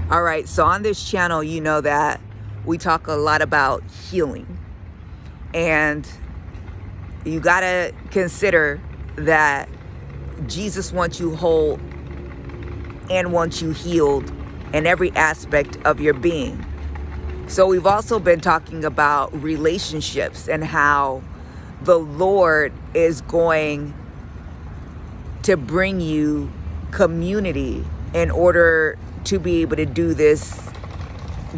All right, so on this channel, you know that we talk a lot about healing. And you got to consider that Jesus wants you whole and wants you healed in every aspect of your being. So we've also been talking about relationships and how the Lord is going to bring you community in order to be able to do this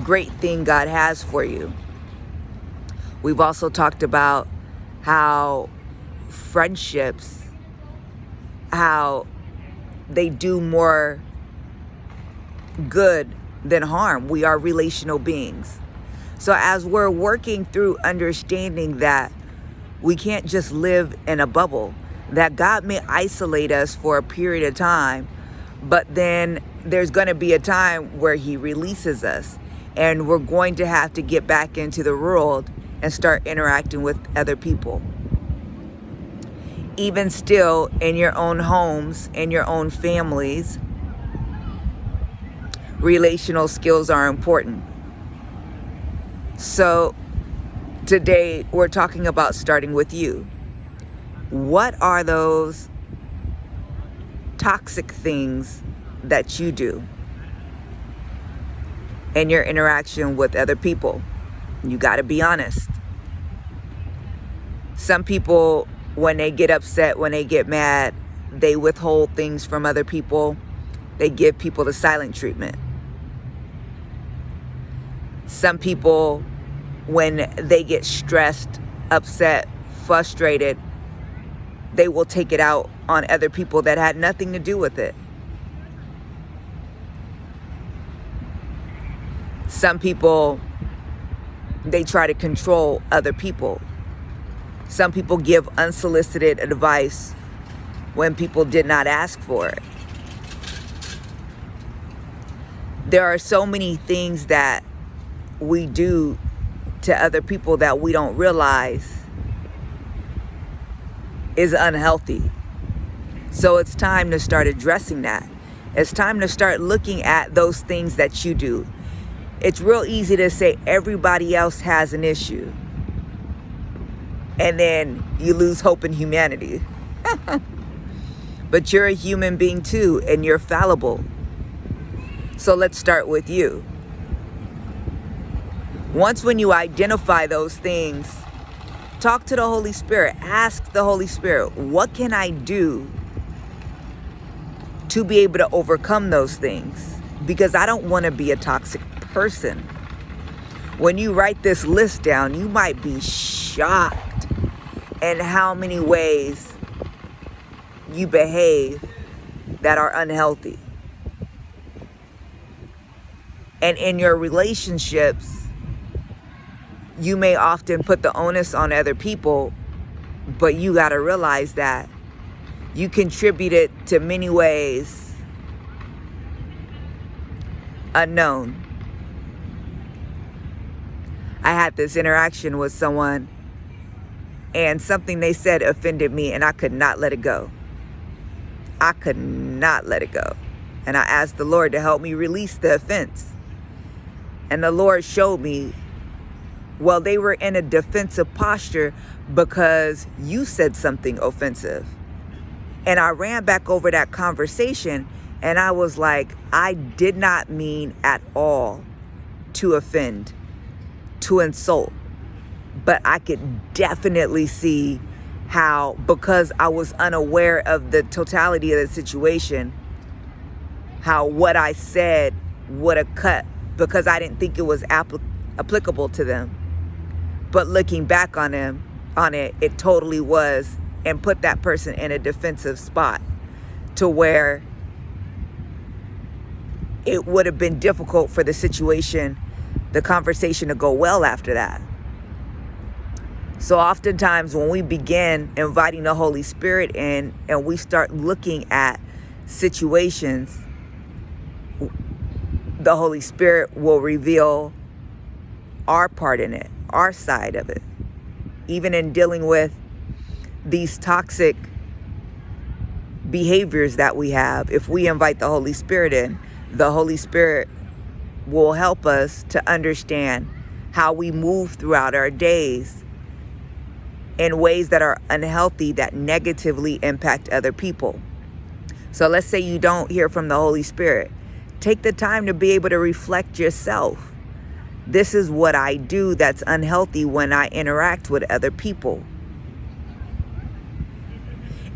great thing God has for you. We've also talked about how friendships, how they do more good than harm. We are relational beings. So as we're working through understanding that we can't just live in a bubble, that God may isolate us for a period of time, but then there's going to be a time where he releases us and we're going to have to get back into the world and start interacting with other people. Even still, in your own homes, in your own families, relational skills are important. So today we're talking about starting with you. What are those toxic things that you do in your interaction with other people? You got to be honest. Some people, when they get upset, when they get mad, they withhold things from other people. They give people the silent treatment. Some people, when they get stressed, upset, frustrated, they will take it out on other people that had nothing to do with it. Some people, they try to control other people. Some people give unsolicited advice when people did not ask for it. There are so many things that we do to other people that we don't realize is unhealthy. So it's time to start addressing that. It's time to start looking at those things that you do. It's real easy to say everybody else has an issue, and then you lose hope in humanity. But you're a human being too, and you're fallible. So let's start with you. Once when you identify those things, talk to the Holy Spirit. Ask the Holy Spirit, what can I do to be able to overcome those things? Because I don't want to be a toxic person. When you write this list down, you might be shocked in how many ways you behave that are unhealthy. And in your relationships, you may often put the onus on other people, but you got to realize that you contributed to many ways unknown. I had this interaction with someone, and something they said offended me, and I could not let it go. I could not let it go. And I asked the Lord to help me release the offense. And the Lord showed me, well, they were in a defensive posture because you said something offensive. And I ran back over that conversation, and I was like, I did not mean at all to offend, to insult. But I could definitely see how, because I was unaware of the totality of the situation, how what I said would have cut, because I didn't think it was applicable to them. But looking back on it, it totally was, and put that person in a defensive spot to where it would have been difficult for the situation, the conversation to go well after that. So oftentimes when we begin inviting the Holy Spirit in and we start looking at situations, the Holy Spirit will reveal our part in it, our side of it. Even in dealing with these toxic behaviors that we have, if we invite the Holy Spirit in, the Holy Spirit will help us to understand how we move throughout our days in ways that are unhealthy, that negatively impact other people. So let's say you don't hear from the Holy Spirit. Take the time to be able to reflect yourself. This is what I do that's unhealthy when I interact with other people.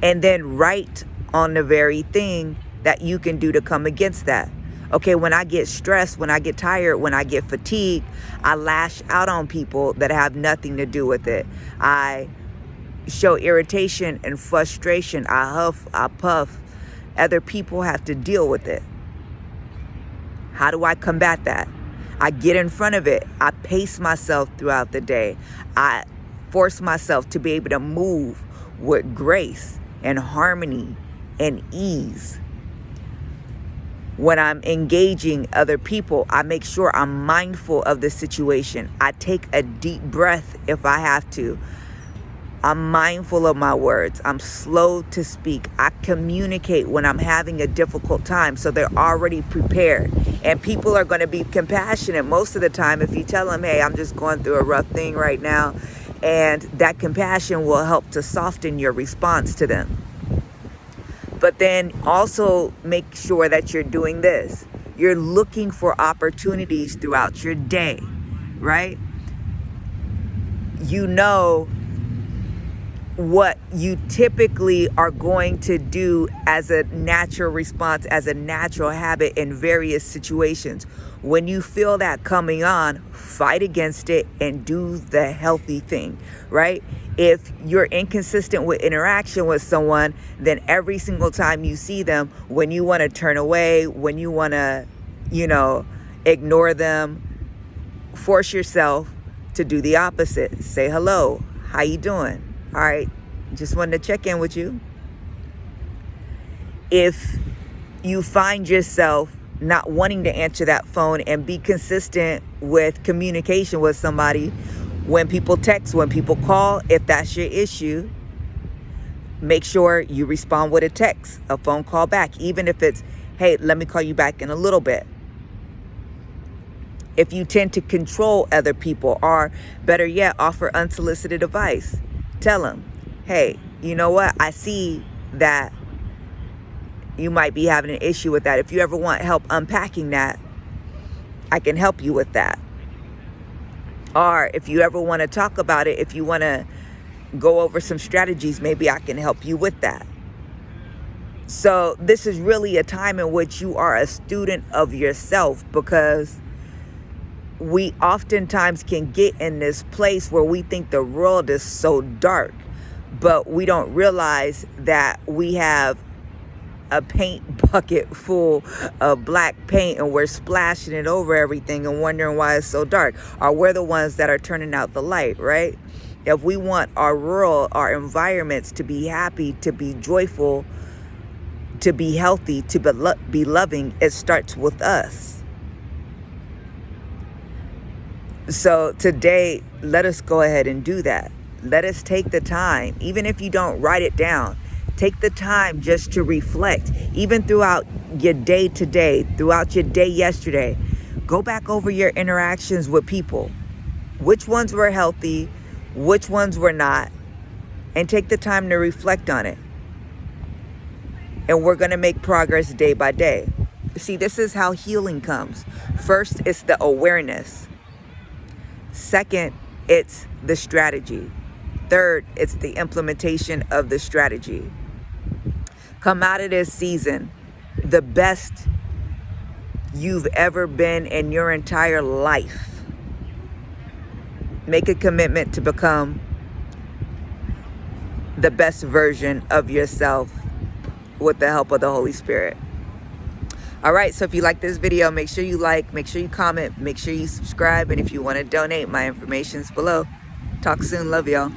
And then write on the very thing that you can do to come against that. Okay, when I get stressed, when I get tired, when I get fatigued, I lash out on people that have nothing to do with it. I show irritation and frustration. I huff, I puff. Other people have to deal with it. How do I combat that? I get in front of it. I pace myself throughout the day. I force myself to be able to move with grace and harmony and ease. When I'm engaging other people, I make sure I'm mindful of the situation. I take a deep breath if I have to. I'm mindful of my words. I'm slow to speak. I communicate when I'm having a difficult time, so they're already prepared. And people are going to be compassionate most of the time if you tell them, hey, I'm just going through a rough thing right now. And that compassion will help to soften your response to them. But then also make sure that you're doing this. You're looking for opportunities throughout your day, right? You know what you typically are going to do as a natural response, as a natural habit in various situations. When you feel that coming on, fight against it and do the healthy thing, right? If you're inconsistent with interaction with someone, then every single time you see them, when you want to turn away, when you want to, ignore them, force yourself to do the opposite. Say hello. How you doing? All right, just wanted to check in with you. If you find yourself not wanting to answer that phone, and be consistent with communication with somebody, when people text, when people call, if that's your issue, make sure you respond with a text, a phone call back, even if it's, hey, let me call you back in a little bit. If you tend to control other people, or better yet, offer unsolicited advice, tell them, hey, you know what? I see that you might be having an issue with that. If you ever want help unpacking that, I can help you with that. Or if you ever want to talk about it, if you want to go over some strategies, maybe I can help you with that. So this is really a time in which you are a student of yourself, because we oftentimes can get in this place where we think the world is so dark, but we don't realize that we have a paint bucket full of black paint and we're splashing it over everything and wondering why it's so dark. Or we're the ones that are turning out the light, right? If we want our world, our environments to be happy, to be joyful, to be healthy, to be loving, it starts with us. So today, let us go ahead and do that. Let us take the time, even if you don't write it down, take the time just to reflect, even throughout your day today, throughout your day yesterday. Go back over your interactions with people. Which ones were healthy, which ones were not, and take the time to reflect on it. And we're going to make progress day by day. See, this is how healing comes. First, it's the awareness. Second, it's the strategy. Third, it's the implementation of the strategy. Come out of this season the best you've ever been in your entire life. Make a commitment to become the best version of yourself with the help of the Holy Spirit. All right, so if you like this video, make sure you like, make sure you comment, make sure you subscribe, and if you want to donate, my information's below. Talk soon. Love y'all.